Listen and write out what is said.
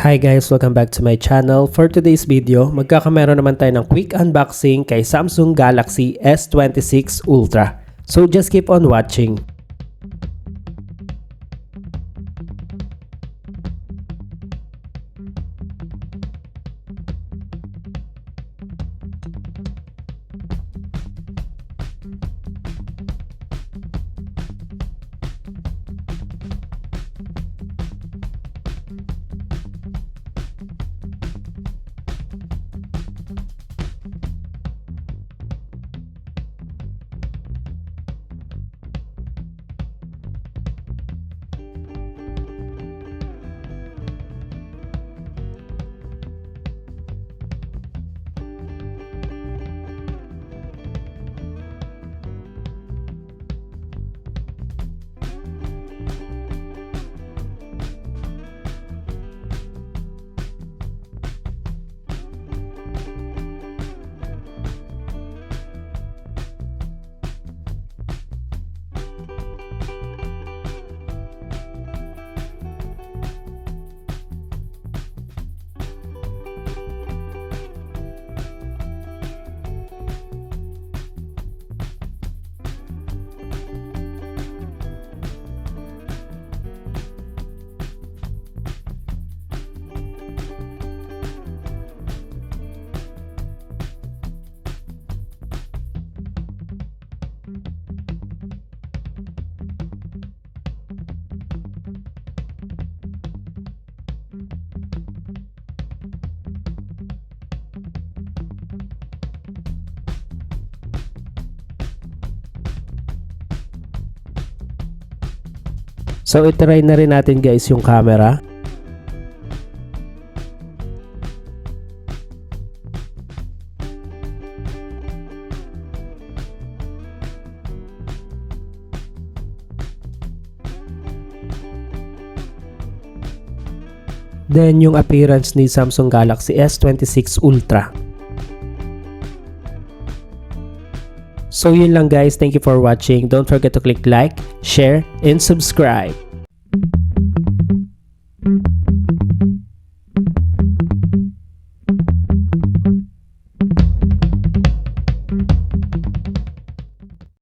Hi guys, welcome back to my channel. For today's video, magkakamera naman tayo ng quick unboxing kay Samsung Galaxy S26 Ultra. So just keep on watching. So itry na rin natin guys yung camera. Then yung appearance ni Samsung Galaxy S26 Ultra. So yun lang guys, thank you for watching. Don't forget to click like, share, and subscribe.